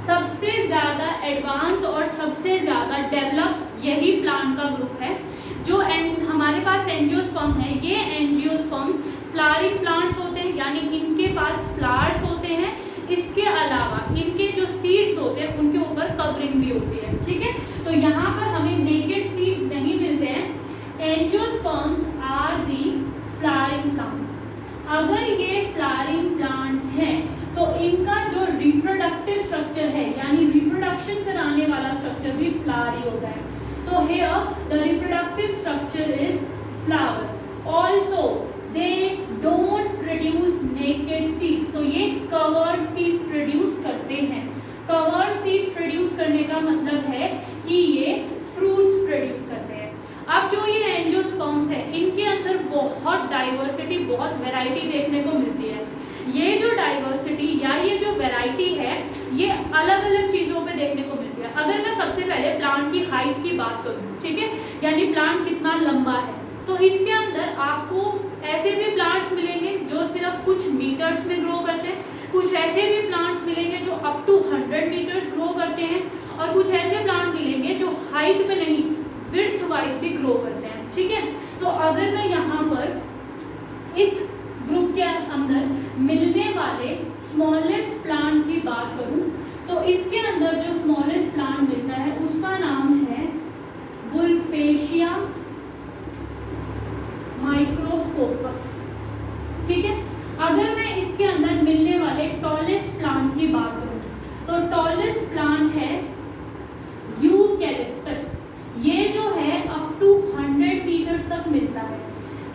सबसे ज्यादा एडवांस और सबसे ज्यादा डेवलप यही प्लांट का ग्रुप है। जो हमारे पास एंजियोस्पर्म है, ये एंजियोस्पर्म्स फ्लावरिंग प्लांट्स होते हैं, यानी इनके पास फ्लावर्स होते हैं। इसके अलावा इनके जो सीड्स होते हैं उनके ऊपर कवरिंग भी होती है। ठीक है, तो यहाँ पर हमें नेकेड सीड्स नहीं मिलते हैं। Angiosperms are the flowering plants. अगर ये फ्लावरिंग प्लांट्स हैं तो इनका जो रिप्रोडक्टिव स्ट्रक्चर है, यानी रिप्रोडक्शन कराने वाला स्ट्रक्चर भी फ्लावर ही होता है। तो here the reproductive structure is flower. Also they don't produce naked seeds, तो ये कवर्ड सीड्स प्रोड्यूस करते हैं। कवर्ड सीड्स प्रोड्यूस करने का मतलब है कि ये फ्रूट्स प्रोड्यूस करते हैं। अब जो ये एंजियोस्पर्म्स है इनके अंदर बहुत डाइवर्सिटी, बहुत वैरायटी देखने को मिलती है। ये जो डाइवर्सिटी या ये जो वैरायटी है ये अलग अलग चीजों पे देखने को मिलती है। अगर मैं सबसे पहले प्लांट की हाइट की बात करूं, ठीक है, यानी प्लांट कितना लंबा है, तो इसके अंदर आपको ऐसे भी प्लांट्स मिलेंगे जो सिर्फ कुछ मीटर्स में ग्रो करते हैं, कुछ ऐसे भी प्लांट्स मिलेंगे जो अप टू 100 मीटर्स ग्रो करते हैं, और कुछ ऐसे प्लांट मिलेंगे जो हाइट में नहीं विड्थ वाइज भी ग्रो करते हैं। ठीक है, तो अगर मैं यहाँ पर इस ग्रुप के अंदर मिलने वाले स्मॉलेस्ट प्लांट की बात करूं तो इसके अंदर जो स्मॉलेस्ट प्लांट मिलता है उसका नाम है वुल्फेशिया माइक्रोस्कोपस। ठीक है, अगर मैं इसके अंदर मिलने वाले टॉलेस्ट प्लांट की बात करूं तो टॉलेस्ट प्लांट है यूकैलिप्टस। ये जो है अप टू 100 मीटर्स तक मिलता है।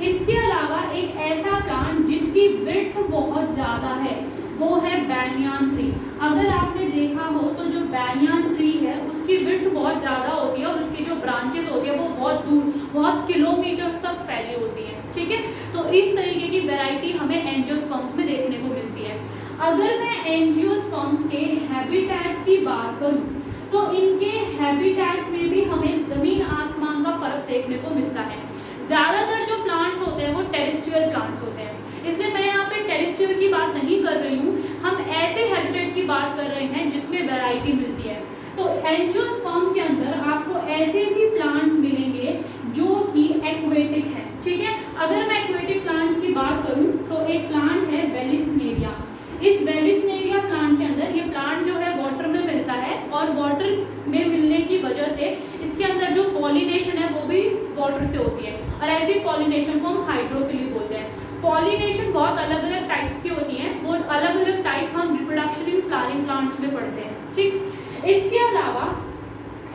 इसके अलावा एक ऐसा प्लांट जिसकी विड्थ बहुत ज्यादा है वो है बैनियान ट्री। अगर आपने देखा हो तो जो बैनियान ट्री है उसकी विड्थ बहुत ज्यादा होती है और उसकी जो ब्रांचेस होती है वो बहुत दूर, बहुत किलोमीटर्स तक फैली होती है। ठीक है, तो इस तरीके की वैरायटी हमें एंजियोस्पर्म्स में देखने को मिलती है। अगर मैं एंजियोस्पर्म्स के हैबिटेट की बात करूं तो इनके हैबिटेट में भी हमें जमीन आसमान का फर्क देखने को मिलता है। ज्यादातर जो प्लांट्स होते हैं वो टेरेस्ट्रियल प्लांट्स होते हैं, इसलिए मैं यहाँ पे टेरेस्ट्रियल की बात नहीं कर रही हूँ, हम ऐसे हैबिटेट की बात कर रहे हैं जिसमें वैरायटी मिलती है। तो एंजियोस्पर्म के अंदर आपको ऐसे भी प्लांट्स मिलेंगे जो कि एक्वेटिक है। ठीक है, अगर मैं एक्वेटिक प्लांट्स की बात करूँ तो एक प्लांट है वेलिसनेरिया। इस वेलिसनेरिया प्लांट के अंदर ये प्लांट जो है वाटर में मिलता है और वाटर में मिलने की वजह से इसके अंदर जो पॉलिनेशन है वो भी वाटर से होती है, और ऐसी पॉलिनेशन को हम हाइड्रोफिली बोलते हैं। पॉलिनेशन बहुत अलग अलग टाइप्स की होती हैं, वो अलग अलग टाइप हम रिप्रोडक्शन इन फ्लावरिंग प्लांट्स में पढ़ते हैं, ठीक। इसके अलावा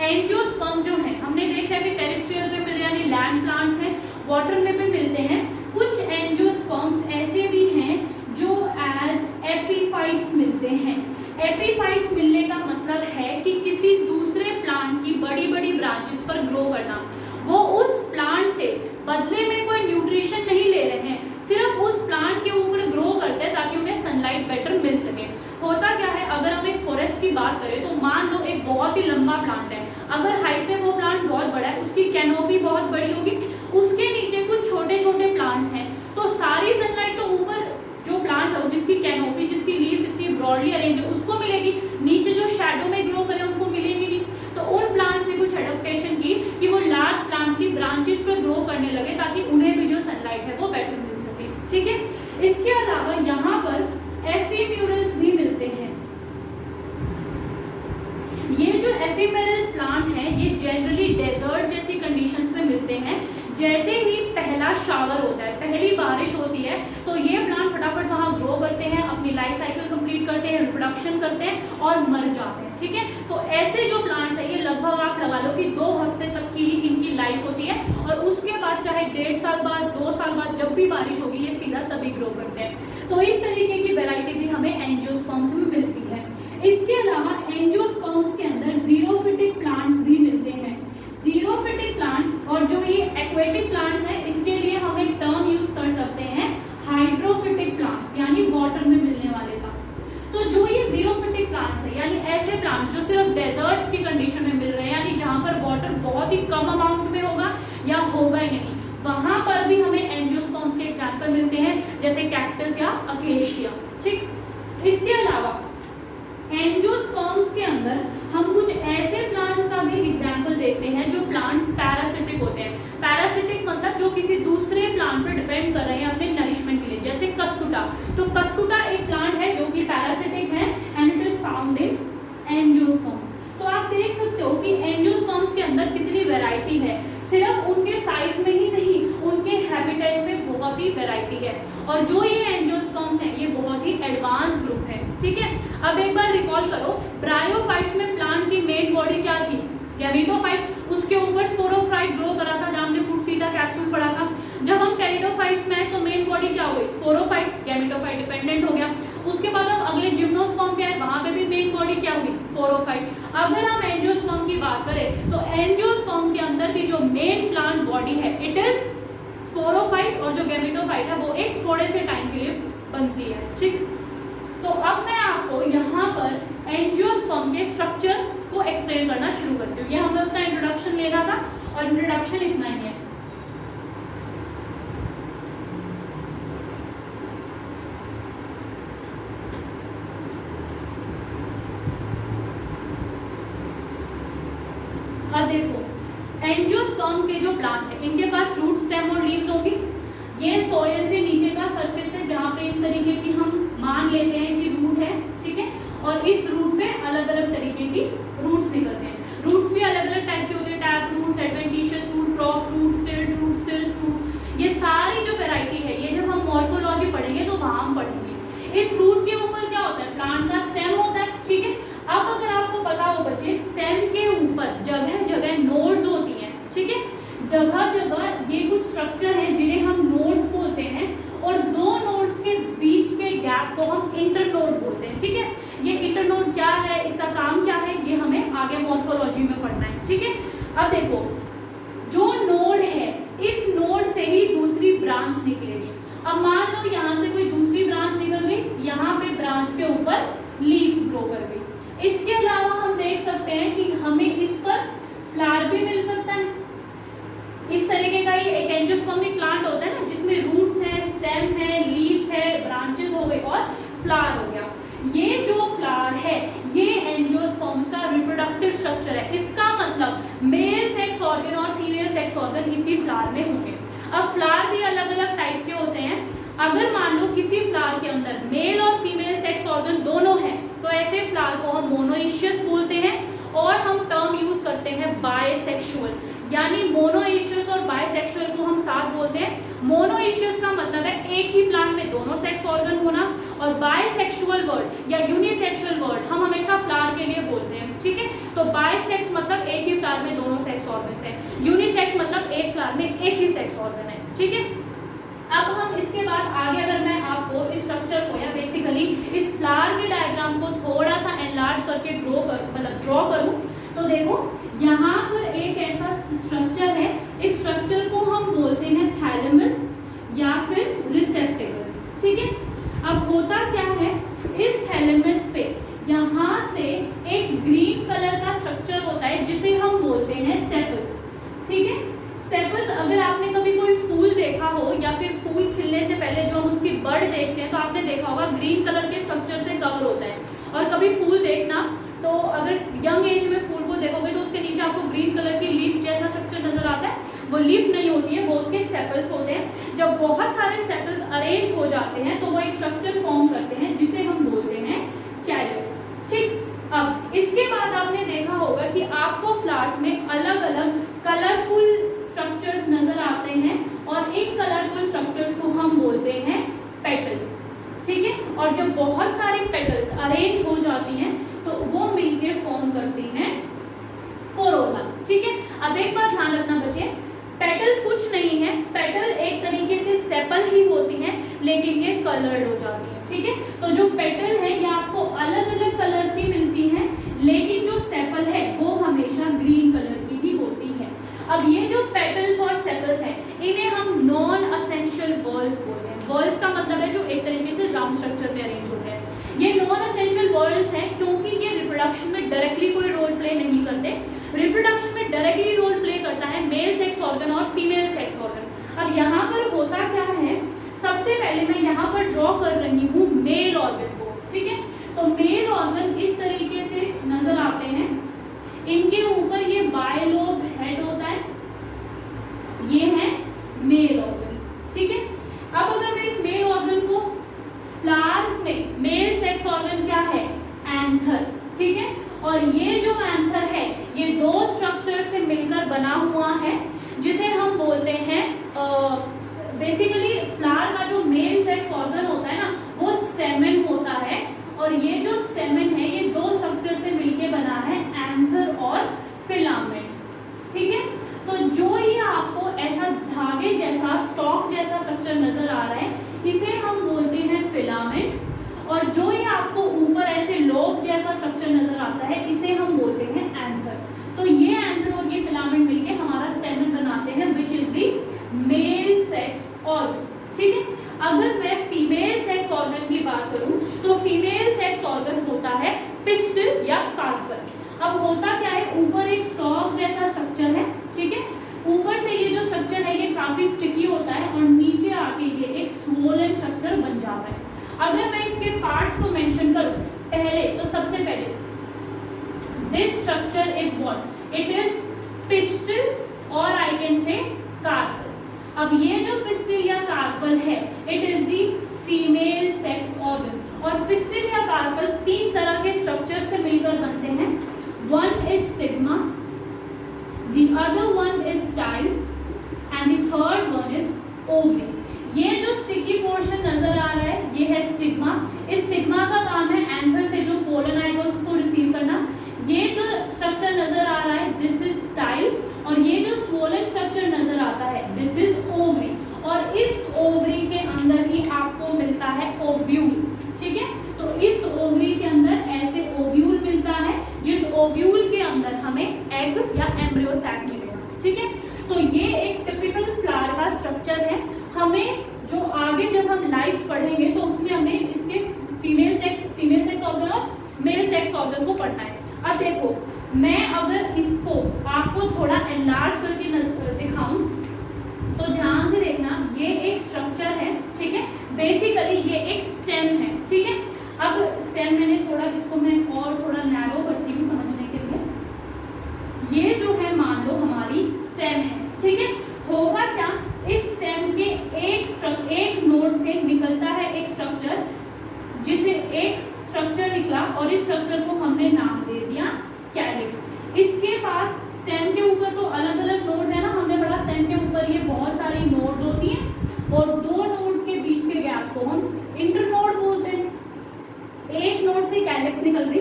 एंजियोस्पर्म जो है, हमने देखा है कि टेरेस्ट्रियल पे मिलते यानी लैंड प्लांट्स हैं, वाटर में भी मिलते हैं। कुछ एंजियोस्पर्म्स ऐसे भी हैं जो एज एपीफाइट्स मिलते हैं। एपीफाइट्स मिलने का मतलब है कि किसी दूसरे प्लांट की बड़ी बड़ी ब्रांचेस पर ग्रो करना। वो उस प्लांट से बदले में कोई न्यूट्रिशन नहीं ले रहे हैं, सिर्फ उस प्लांट के ऊपर ग्रो करते हैं ताकि उन्हें सनलाइट बेटर मिल सके। होता क्या है, अगर हम एक फॉरेस्ट की बात करें तो मान लो एक बहुत ही लंबा प्लांट है, अगर हाइट में वो प्लांट बहुत बड़ा है, उसकी कैनोपी बहुत बड़ी होगी, उसके नीचे कुछ छोटे छोटे प्लांट्स हैं, तो सारी सनलाइट तो ऊपर जो प्लांट है जिसकी कैनोपी, जिसकी लीव्स इतनी ब्रॉडली अरेंज है उसको मिलेगी, नीचे जो शैडो में ग्रो करे उनको मिलेगी नहीं। तो उन प्लांट्स ने कुछ एडेप्टेशन की कि वो लार्ज प्लांट्स की ब्रांचेस पर ग्रो करने लगे ताकि उन्हें भी जो सनलाइट है वो बेटर मिल सके, ठीक है। इसके अलावा यहाँ पर एफिम्यूरल्स भी मिलते हैं। ये जो एफिमेरल्स प्लांट हैं ये जनरली डेजर्ट जैसी कंडीशंस में मिलते हैं। जैसे ही पहला शावर होता है, पहली बारिश होती है, तो ये प्लांट फटाफट वहां ग्रो करते हैं, अपनी लाइफ साइकिल कंप्लीट करते हैं, रिप्रोडक्शन करते हैं और मर जाते हैं, ठीक है। तो ऐसे जो प्लांट्स है ये लगभग आप लगा लो कि 2 हफ्ते तक की ही इनकी लाइफ होती है, और उसके बाद चाहे 1.5 साल बाद, 2 साल बाद जब भी बारिश होगी ये सीधा तभी ग्रो करते हैं। तो इस तरीके की वैरायटी भी हमें एंजियोस्पर्म्स में मिलती है। इसके अलावा एंजियोस्पर्म्स के अंदर जीरोफिटिक प्लांट्स भी मिलते हैं। जीरोफिटिक प्लांट्स और जो ये एक्वेटिक प्लांट्स हैं इसके लिए हम एक टर्म यूज कर सकते हैं हाइड्रोफिटिक प्लांट्स, यानी वाटर में मिलने वाले प्लांट्स। तो जो ये जीरोफिटिक प्लांट्स है यानी ऐसे प्लांट्स जो सिर्फ डेजर्ट की कंडीशन में मिल रहे हैं, यानी जहां पर वाटर बहुत ही कम अमाउंट में होगा या होगा ही नहीं, वहां पर भी हमें एंजियोस्पर्म्स के एग्जांपल मिलते हैं, जैसे कैक्टस या अकेशिया, ठीक। इसके अलावा एंजियोस्पर्म्स के अंदर हम कुछ ऐसे प्लांट्स का भी एग्जाम्पल देखते हैं जो प्लांट्स पैरासिटिक होते हैं। पैरासिटिक मतलब जो किसी दूसरे प्लांट पर डिपेंड कर रहे हैं अपने नरिशमेंट के लिए, जैसे कस्कुटा। तो कस्कुटा एक प्लांट है जो कि पैरासिटिक है and it is found in angiosperms. तो आप देख सकते हो कि एंजियोस्पर्म्स के अंदर कितनी वैरायटी है, सिर्फ उनके साइज में ही नहीं, उनके हैबिटेट में बहुत ही वैरायटी है। और जो ये एंजियोस्पर्म्स हैं ये बहुत ही एडवांस ग्रुप है, ठीक है। अब एक बार रिकॉल करो, ब्रायोफाइट्स में प्लांट की मेन बॉडी क्या थी, गैमेटोफाइट, उसके ऊपर स्पोरोफाइट ग्रो करा था जहाँ हमने फ्रूट सीटा कैप्सूल पढ़ा था। जब हम कैरिडोफाइट्स में आए तो मेन बॉडी क्या हो गई, स्पोरोफाइट, गैमेटोफाइट डिपेंडेंट हो गया। उसके बाद हम अगले जिम्नोस्पर्म पे आए, वहां पे भी मेन बॉडी क्या होगी, स्पोरोफाइट। अगर हम एंजियोस्पर्म की बात करें तो एंजियोस्पर्म के अंदर भी जो मेन प्लांट बॉडी है इट इज स्पोरोफाइट, और जो गैमेटोफाइट है वो एक थोड़े से टाइम के लिए बनती है, ठीक। तो अब मैं आपको यहाँ पर एंजियोस्पर्म के स्ट्रक्चर को एक्सप्लेन करना शुरू करती हूँ। ये हमने उसका इंट्रोडक्शन लेना था और इंट्रोडक्शन इतना ही है। अब देखो एंजियोस्पर्म के जो प्लांट है इनके पास रूट, स्टेम और लीव्स होंगी। ये सोयल से नीचे का सरफेस है जहाँ पे इस तरीके की हम मान लेते हैं कि रूट है, ठीक है। और इस रूट पे अलग अलग तरीके की रूट्स निकलते हैं। रूट्स भी अलग अलग टाइप के होते हैं, tap roots, adventitious root, prop root, stilt root, stilts roots. ये सारी जो वैरायटी है ये जब हम मॉर्फोलॉजी पढ़ेंगे तो वहाँ हम पढ़ेंगे। इस रूट के ऊपर क्या होता है, प्लांट का स्टेम होता है, ठीक है। अब अगर आपको पता हो बच्चे, स्टेम के ऊपर जगह जगह नोड्स होती हैं, ठीक है। जगह जगह ये कुछ स्ट्रक्चर हैं जिन्हें हम नोड्स बोलते हैं, और 2 नोड्स के बीच के गैप को हम इंटरनोड बोलते हैं, ठीक है। ये इंटरनोड क्या है, इसका काम क्या है, ये हमें आगे मॉर्फोलॉजी में पढ़ना है, ठीक है। अब देखो जो नोड है इस नोड से ही दूसरी ब्रांच निकलेगी। अब मान लो यहाँ से कोई दूसरी ब्रांच निकल गई, यहाँ पे ब्रांच के ऊपर लीफ ग्रो कर गई। इसके अलावा हम देख सकते हैं कि हमें इस पर फ्लावर भी मिल सकता है। इस तरीके का ही एक एंजियोस्पर्मिक प्लांट होता है ना, जिसमें रूट्स हैं, स्टेम है, लीव्स है, ब्रांचेस हो गई और फ्लावर हो गया। ये जो फ्लावर है ये एंजियोस्पर्म्स का रिप्रोडक्टिव स्ट्रक्चर है। इसका मतलब मेल सेक्स ऑर्गन और फीमेल सेक्स ऑर्गन इसी फ्लावर में होंगे। अब फ्लावर भी अलग अलग टाइप के होते हैं। अगर मान लो किसी फ्लावर के अंदर मेल और फीमेल सेक्स ऑर्गन दोनों हैं तो ऐसे फ्लावर को हम मोनोइशियस बोलते हैं, और हम टर्म यूज करते हैं बायसेक्सुअल, यानी मोनोइशियस और बाइसेक्सुअल को हम साथ बोलते हैं। मोनोइशियस का मतलब है एक ही प्लांट में दोनों सेक्स ऑर्गन होना, और बाइसेक्सुअल वर्ड या यूनिसेक्सुअल वर्ड हम हमेशा फ्लावर के लिए बोलते हैं, ठीक है। तो बाइसेक्स मतलब एक ही फ्लावर में दोनों सेक्स ऑर्गन है, यूनिसेक्स मतलब एक फ्लावर में एक ही सेक्स ऑर्गन है, ठीक है। अब हम इसके बाद आगे अगर मैं आपको इस स्ट्रक्चर को या बेसिकली इस फ्लावर के डायग्राम को थोड़ा सा एनलार्ज करके ड्रॉ करूं तो देखो यहाँ पर एक ऐसा स्ट्रक्चर है, इस स्ट्रक्चर को हम बोलते हैं थैलेमस या फिर रिसेप्टेकल, ठीक है। अब होता क्या है, इस थैलेमस पे यहाँ से एक ग्रीन कलर का स्ट्रक्चर होता है जिसे हम बोलते हैं सेपल्स, ठीक है। सेपल्स, अगर आपने कभी कोई फूल देखा हो या फिर फूल खिलने से पहले जो हम उसकी बड देखते हैं तो आपने देखा होगा ग्रीन कलर के स्ट्रक्चर से कवर होता है। और कभी फूल देखना तो अगर यंग एज में फूल को देखोगे तो उसके नीचे आपको ग्रीन कलर की लीफ जैसा स्ट्रक्चर नजर आता है, वो लीफ नहीं होती है, वो उसके सेपल्स होते हैं। जब बहुत सारे सेपल्स अरेंज हो जाते हैं तो वो एक स्ट्रक्चर फॉर्म करते हैं जिसे हम बोलते हैं कैलिक्स, ठीक। अब इसके बाद आपने देखा होगा कि आपको फ्लावर्स में अलग अलग कलरफुल स्ट्रक्चर्स नजर आते हैं और इन कलरफुल स्ट्रक्चर्स को हम बोलते हैं पेटल्स, ठीक है। और जब बहुत सारी पेटल्स अरेंज हो जाती हैं तो वो मिलके फॉर्म करती हैं कोरोला, ठीक है। अब एक बात ध्यान रखना बच्चे, पेटल्स कुछ नहीं है, पेटल एक तरीके से सेपल ही होती हैं लेकिन ये कलर्ड हो जाती है, ठीक है। तो जो पेटल है ये आपको अलग अलग कलर की मिलती हैं लेकिन जो सेपल है वो हमेशा ग्रीन कलर की ही होती है। अब ये जो पेटल्स और सेपल्स हैं इन्हें हम नॉन असेंशियल वर्ल्स बोलते हैं। वर्ल्स का मतलब है जो एक तरीके से राउंड स्ट्रक्चर में अरेंज होते हैं। ये नॉन असेंशियल वर्ल्स हैं क्योंकि ये रिप्रोडक्शन में डायरेक्टली कोई रोल प्ले नहीं करते। रिप्रोडक्शन में डायरेक्टली रोल प्ले करता है मेल सेक्स ऑर्गन और फीमेल सेक्स ऑर्गन। अब यहाँ पर होता क्या है, सबसे पहले मैं यहाँ पर ड्रॉ कर रही हूँ मेल ऑर्गन को, ठीक है। तो मेल ऑर्गन इस तरीके से नजर आते हैं, इनके ऊपर ये बायलोब हेड होता है, ये है मेल ऑर्गन, ठीक है। अब अगर मैं इस मेल ऑर्गन को फ्लावर्स में, मेल सेक्स ऑर्गन क्या है, एंथर, ठीक है। और ये जो एंथर है ये दो स्ट्रक्चर से मिलकर बना हुआ है जिसे हम बोलते हैं बेसिकली फ्लावर का जो मेल सेक्स ऑर्गन होता है ना वो स्टेमन होता है, और ये जो स्टेमन है ये दो स्ट्रक्चर से मिलके बना है, एंथर और फिलामेंट, ठीक है। तो जो ये आपको ऐसा धागे जैसा स्टॉक जैसा स्ट्रक्चर नजर आ रहा है इसे हम बोलते हैं फिलामेंट, और जो ये आपको ऊपर ऐसे लोब जैसा स्ट्रक्चर नजर आता है इसे हम बोलते हैं एंथर। तो ये एंथर और ये फिलामेंट मिलके हमारा स्टेमन बनाते हैं which is the male sex organ, ठीक है। अगर मैं फीमेल सेक्स ऑर्गन की बात करूं तो फीमेल सेक्स ऑर्गन होता है पिस्टल या कार्पल। अब होता क्या है, ऊपर एक स्टॉक जैसा स्ट्रक्चर है, ठीक है। ऊपर से ये जो स्ट्रक्चर है ये काफी स्टिकी होता है और नीचे आके ये एक स्वोलन स्ट्रक्चर बन जाता है। अगर मैं इसके पार्ट्स को मेंशन करूं, पहले तो सबसे पहले this structure is what, it is pistol और आई कैन से कार्पल। अब ये जो पिस्टल या कार्पल है it is the female sex organ, और पिस्टल या कार्पल तीन तरह के स्ट्रक्चर से मिलकर बनते हैं। One is stigma, the other one is style and the third one is ovary। ये जो स्टिकी पोर्शन नजर आ रहा है ये है स्टिग्मा। इस स्टिग्मा का काम है एंथर से जो पोलन आएगा उसको रिसीव करना। ये जो स्ट्रक्चर नजर आ रहा है दिस इज स्टाइल, और ये जो स्वोलन स्ट्रक्चर नजर आता है दिस इज ओवरी, और इस ओवरी के अंदर ही आपको मिलता है ओव्यूल, ठीक है। तो इस ओवरी के अंदर ऐसे ओव्यूल मिलता है जिस ओव्यूल के अंदर हमें एग या एम्ब्रियो सैक मिलेगा, ठीक है। तो ये एक टिपिकल फ्लावर का स्ट्रक्चर है। हमें जो आगे जब हम लाइफ पढ़ेंगे तो उसमें हमें इसके फीमेल सेक्स ऑर्गन और मेल सेक्स ऑर्गन को पढ़ना है। अब देखो मैं अगर इसको आपको थोड़ा एनलार्ज करके दिखाऊं तो ध्यान से देखना, ये एक स्ट्रक्चर है, ठीक है। बेसिकली ये एक स्टेम है, ठीक है। अब स्टेम मैंने थोड़ा इसको मैं और थोड़ा नैरो करती हूँ समझने के लिए। ये जो है मान लो हमारी स्टेम है, ठीक है। होगा क्या, इस स्टेम के एक नोड से निकलता है एक स्ट्रक्चर, जिसे एक स्ट्रक्चर निकला और इस स्ट्रक्चर को हमने नाम दे दिया कैलिक्स। इसके पास स्टेम के ऊपर तो अलग अलग नोड्स कैलेक्स निकल गई,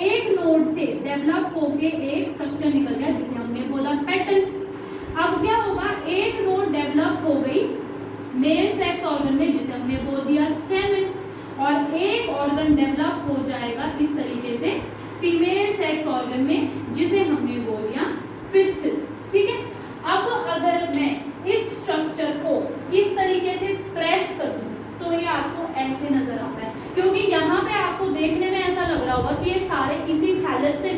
एक नोड से डेवलप होके एक स्ट्रक्चर निकल गया जिसे हमने बोला पेटल। अब क्या होगा, एक नोड डेवलप हो गई मेल सेक्स ऑर्गन में जिसे हमने बोल दिया स्टेमन, और एक ऑर्गन डेवलप हो जाएगा इस तरीके से फीमेल सेक्स ऑर्गन में जिसे हमने बोल दिया पिस्टल। ठीक है, अब अगर मैं इस स्ट्रक्चर को इस तरीके से प्रेस करूं तो ये आपको ऐसे नजर आता है, क्योंकि यहाँ पे आपको देखने में ऐसा लग रहा होगा कि ये सारे इसी थैलस से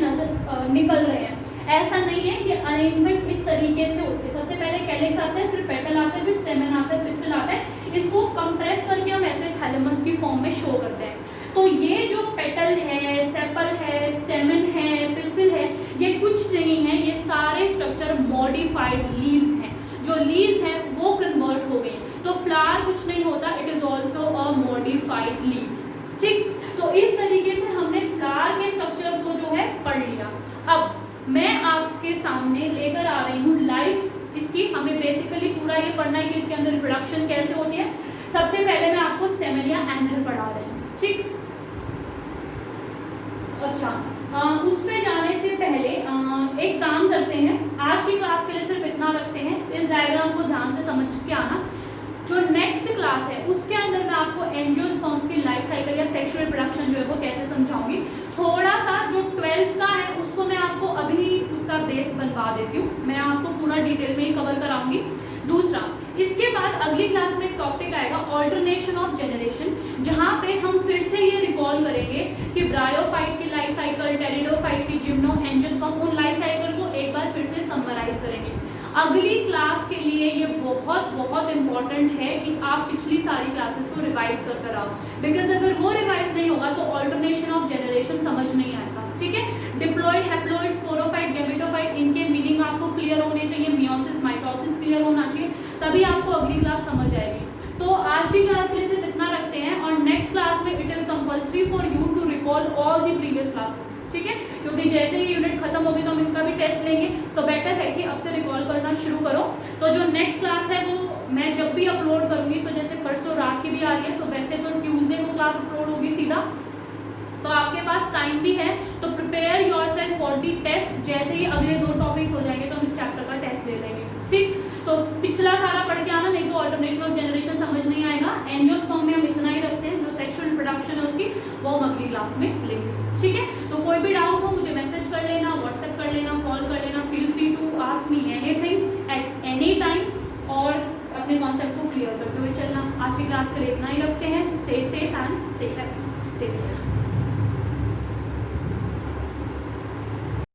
निकल रहे हैं। ऐसा नहीं है, ये अरेंजमेंट इस तरीके से होती है। सबसे पहले कैलिक्स आता है, फिर पेटल आता है, फिर स्टेमन आता है, पिस्टल आता है। इसको कंप्रेस करके हम ऐसे थैलेमस की फॉर्म में शो करते हैं। तो ये जो पेटल है, सेपल है, स्टेमन है, पिस्टल है, ये कुछ नहीं है, ये सारे स्ट्रक्चर मॉडिफाइड लीव्स हैं। जो लीव्स हैं वो कन्वर्ट हो गए। तो फ्लावर कुछ नहीं होता, it is also a modified leaf. ठीक, तो इस तरीके से हमने फ्लावर के स्ट्रक्चर को जो है पढ़ लिया। अब मैं आपके सामने लेकर आ रही हूँ लाइफ इसकी। हमें बेसिकली पूरा ये पढ़ना है कि इसके अंदर रिप्रोडक्शन कैसे होती है। सबसे पहले मैं आपको स्टेमन या एंथर पढ़ा रही हूँ। ठीक, अच्छा, उस पे जाने से पहले एक काम करते हैं, आज की क्लास के लिए सिर्फ इतना रखते हैं। इस डायग्राम को ध्यान से समझ के आना। जो नेक्स्ट क्लास है उसके अंदर मैं आपको एंजियोस्पर्म्स की लाइफ साइकिल या सेक्सुअल रिप्रोडक्शन जो है वो कैसे समझाऊंगी। थोड़ा सा जो 12th का है उसको मैं आपको अभी उसका बेस बनवा देती हूँ, मैं आपको पूरा डिटेल में ही कवर कराऊंगी। दूसरा, इसके बाद अगली क्लास में एक टॉपिक आएगा ऑल्टरनेशन ऑफ जनरेशन, जहाँ पे हम फिर से ये रिकॉल करेंगे कि ब्रायोफाइट की लाइफ साइकिल, टेरिडोफाइट की, जिम्नो, एंजियोस्पर्म, उन लाइफ साइकिल को एक बार फिर से समराइज करेंगे। अगली क्लास के लिए ये बहुत बहुत इंपॉर्टेंट है कि आप पिछली सारी क्लासेस को रिवाइज कर आओ, बिकॉज अगर वो रिवाइज नहीं होगा तो ऑल्टरनेशन ऑफ जनरेशन समझ नहीं आएगा। ठीक है, डिप्लॉइड, हैप्लॉइड, स्पोरोफाइट, गैमेटोफाइट, इनके मीनिंग आपको क्लियर होने चाहिए, मियोसिस, माइटोसिस क्लियर होना चाहिए, तभी आपको अगली क्लास समझ आएगी। तो आज की क्लास के लिए सिर्फ इतना रखते हैं, और नेक्स्ट क्लास में it is compulsory for you to recall all the previous classes. ठीक है, क्योंकि जैसे ही यूनिट खत्म होगी तो हम इसका भी टेस्ट लेंगे, तो बेटर है कि अब से रिकॉल करना शुरू करो। तो जो नेक्स्ट क्लास है वो मैं जब भी अपलोड करूंगी, तो जैसे परसों राखी भी आ रही है, तो वैसे तो ट्यूसडे को क्लास अपलोड होगी सीधा, तो आपके पास टाइम भी है। तो prepare yourself for the test. जैसे ही अगले 2 टॉपिक हो जाएंगे तो हम इस चैप्टर का टेस्ट ले लेंगे। ठीक, तो पिछला सारा पढ़ के आना, नहीं तो ऑल्टरनेशन ऑफ जनरेशन समझ नहीं आएगा। एंजियोस्पर्म में हम इतना ही रखते हैं, जो सेक्सुअल रिप्रोडक्शन है उसकी वो हम अगली क्लास में लेंगे। ठीक है, तो कोई भी डाउट हो मुझे मैसेज कर लेना, व्हाट्सएप कर लेना, कॉल कर लेना, feel free to ask me anything at any time, और अपने कॉन्सेप्ट को क्लियर करते हुए चलना। आज की क्लास के लिए इतना ही रखते हैं। Stay safe and stay happy. ठीक है।